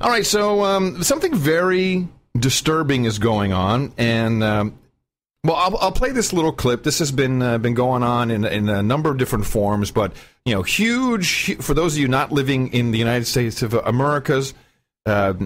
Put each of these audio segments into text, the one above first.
All right, so something very disturbing is going on, and well, I'll play this little clip. This has been going on in a number of different forms, but huge. For those of you not living in the United States of Americas,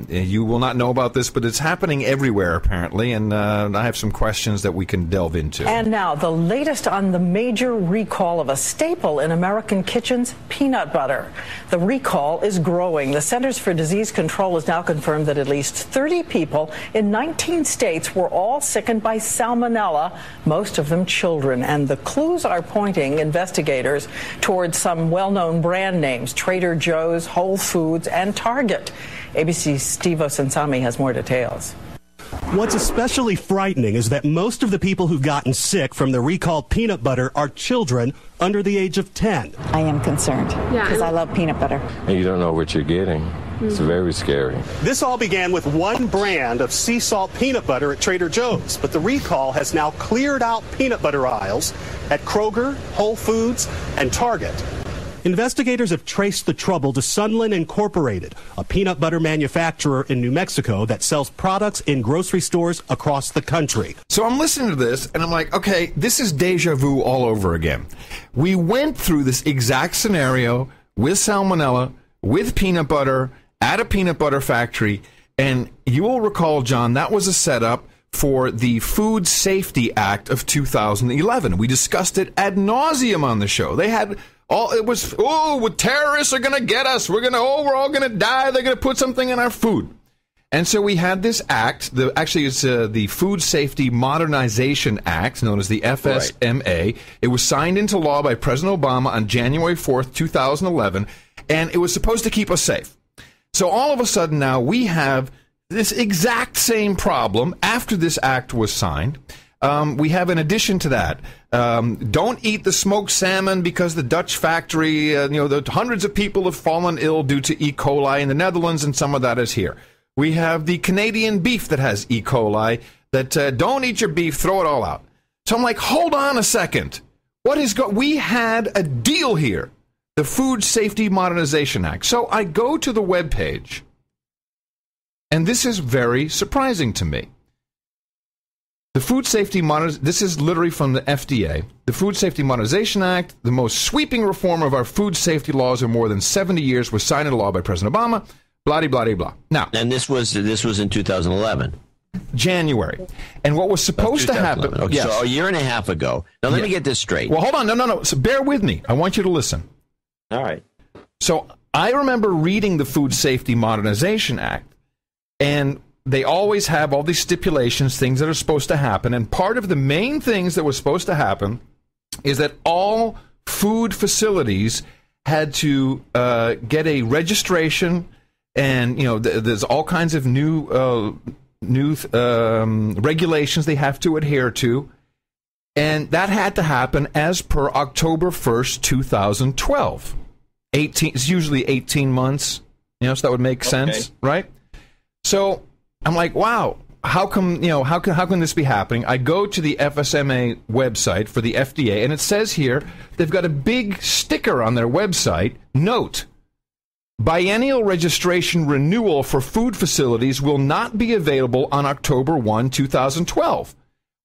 you will not know about this, but it's happening everywhere apparently, and I have some questions that we can delve into. And now the latest on the major recall of a staple in American kitchens, peanut butter. The recall is growing. The Centers for Disease Control has now confirmed that at least 30 people in 19 states were all sickened by salmonella, most of them children. And the clues are pointing investigators towards some well-known brand names: Trader Joe's, Whole Foods, and Target. ABC's Steve Osunsami has more details. What's especially frightening is that most of the people who've gotten sick from the recalled peanut butter are children under the age of 10. I am concerned because I love peanut butter. And you don't know what you're getting. It's very scary. This all began with one brand of sea salt peanut butter at Trader Joe's, but the recall has now cleared out peanut butter aisles at Kroger, Whole Foods, and Target. Investigators have traced the trouble to Sunland Incorporated, a peanut butter manufacturer in New Mexico that sells products in grocery stores across the country. So I'm listening to this, and I'm like, okay, this is deja vu all over again. We went through this exact scenario with salmonella, with peanut butter, at a peanut butter factory, and you will recall, John, that was a setup for the Food Safety Act of 2011. We discussed it ad nauseum on the show. They had... terrorists are going to get us. We're all going to die. They're going to put something in our food. And so we had this act. It's the Food Safety Modernization Act, known as the FSMA. Right. It was signed into law by President Obama on January 4th, 2011, and it was supposed to keep us safe. So all of a sudden now we have this exact same problem after this act was signed. We have, in addition to that, don't eat the smoked salmon because the Dutch factory, the hundreds of people have fallen ill due to E. coli in the Netherlands, and some of that is here. We have the Canadian beef that has E. coli, that don't eat your beef, throw it all out. So I'm like, hold on a second. We had a deal here, the Food Safety Modernization Act. So I go to the webpage, and this is very surprising to me. The Food Safety this is literally from the FDA. The Food Safety Modernization Act, the most sweeping reform of our food safety laws in more than 70 years, was signed into law by President Obama. Blah, blah, blah, blah. Now, and this was in 2011. January. And what was supposed to happen... Okay, yes. So a year and a half ago. Now, let me get this straight. Well, hold on. No. So bear with me. I want you to listen. All right. So I remember reading the Food Safety Modernization Act, and they always have all these stipulations, things that are supposed to happen. And part of the main things that was supposed to happen is that all food facilities had to get a registration, and there's all kinds of new regulations they have to adhere to, and that had to happen as per October 1st, 2012. It's usually 18 months, so that would make sense, right? So I'm like, wow, how come this be happening? I go to the FSMA website for the FDA, and it says here they've got a big sticker on their website. Note, biennial registration renewal for food facilities will not be available on October 1, 2012.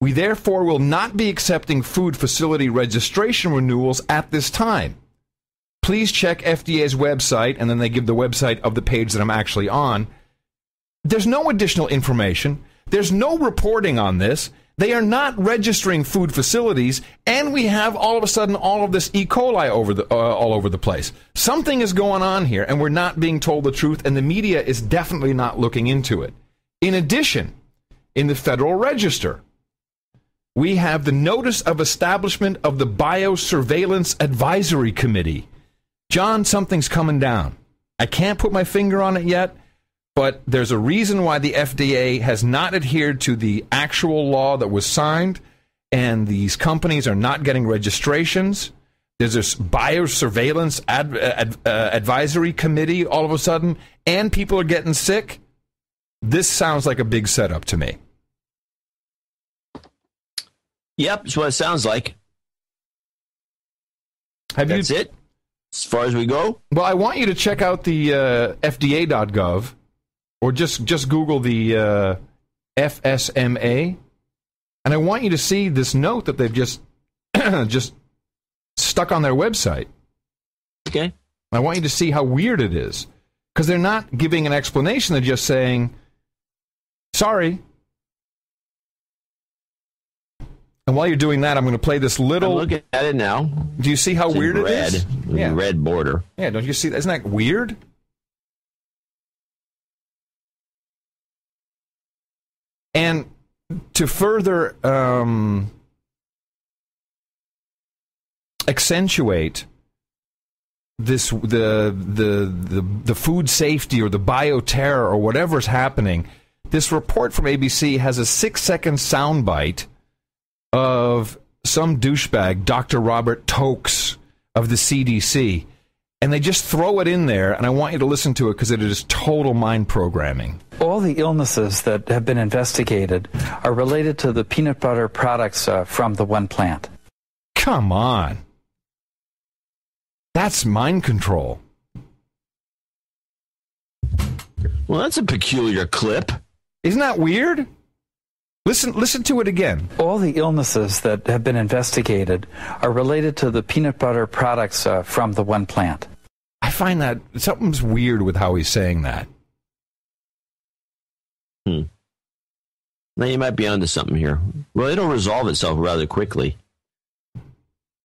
We therefore will not be accepting food facility registration renewals at this time. Please check FDA's website, and then they give the website of the page that I'm actually on. There's no additional information. There's no reporting on this. They are not registering food facilities, and we have all of a sudden all of this E. coli all over the place. Something is going on here, and we're not being told the truth, and the media is definitely not looking into it. In addition, in the Federal Register, we have the Notice of Establishment of the Biosurveillance Advisory Committee. John, something's coming down. I can't put my finger on it yet, but there's a reason why the FDA has not adhered to the actual law that was signed, and these companies are not getting registrations. There's this biosurveillance advisory committee all of a sudden, and people are getting sick. This sounds like a big setup to me. Yep, that's what it sounds like. That's it? As far as we go? Well, I want you to check out the FDA.gov. or just Google the FSMA, and I want you to see this note that they've just just stuck on their website. Okay. I want you to see how weird it is, because they're not giving an explanation. They're just saying, sorry. And while you're doing that, I'm going to play this little... I'm looking at it now. Do you see how weird it is? Yeah. Red border. Yeah, don't you see that? Isn't that weird? And to further accentuate this, the food safety or the bioterror or whatever's happening, this report from ABC has a 6-second soundbite of some douchebag, Dr. Robert Tokes of the CDC, and they just throw it in there, and I want you to listen to it because it is total mind programming. All the illnesses that have been investigated are related to the peanut butter products from the one plant. Come on. That's mind control. Well, that's a peculiar clip. Isn't that weird? Listen to it again. All the illnesses that have been investigated are related to the peanut butter products from the one plant. I find that something's weird with how he's saying that. Now you might be onto something here. Well, it'll resolve itself rather quickly.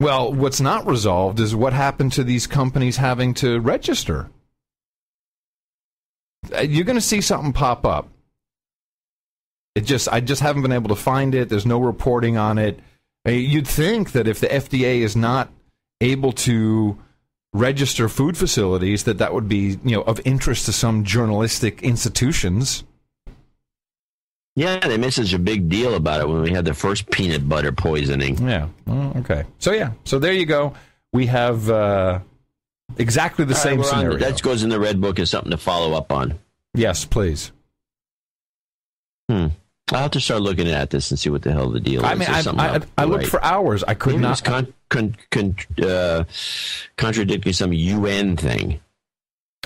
Well, what's not resolved is what happened to these companies having to register. You're going to see something pop up. I just haven't been able to find it. There's no reporting on it. You'd think that if the FDA is not able to register food facilities, that would be, of interest to some journalistic institutions. Yeah, they made such a big deal about it when we had the first peanut butter poisoning. Yeah. Okay. So there you go. We have exactly the same scenario. That goes in the Red Book as something to follow up on. Yes, please. I'll have to start looking at this and see what the hell the deal is. I mean, I looked for hours. I could not. Contradicting some UN thing.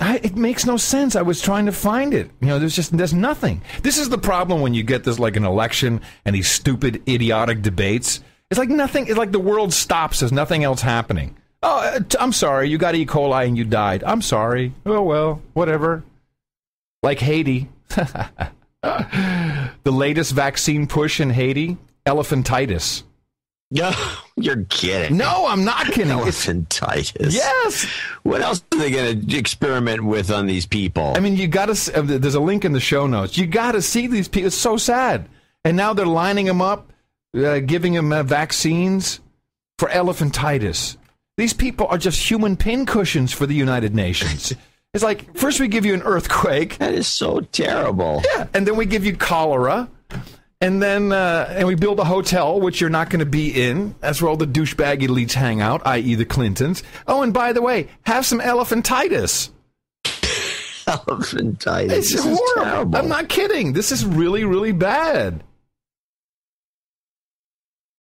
It makes no sense. I was trying to find it. There's nothing. This is the problem when you get this, like an election and these stupid, idiotic debates. It's like nothing. It's like the world stops. There's nothing else happening. Oh, I'm sorry. You got E. coli and you died. I'm sorry. Oh, well, whatever. Like Haiti. The latest vaccine push in Haiti, elephantitis. No, you're kidding. No, I'm not kidding. Elephantitis. Yes. What else are they going to experiment with on these people? I mean, you got to. There's a link in the show notes. You got to see these people. It's so sad. And now they're lining them up, giving them vaccines for elephantitis. These people are just human pincushions for the United Nations. It's like, first we give you an earthquake. That is so terrible. Yeah, and then we give you cholera, and then and we build a hotel, which you're not going to be in. That's where all the douchebag elites hang out, i.e. the Clintons. Oh, and by the way, have some elephantitis. Elephantitis. It's horrible. I'm not kidding. This is really, really bad.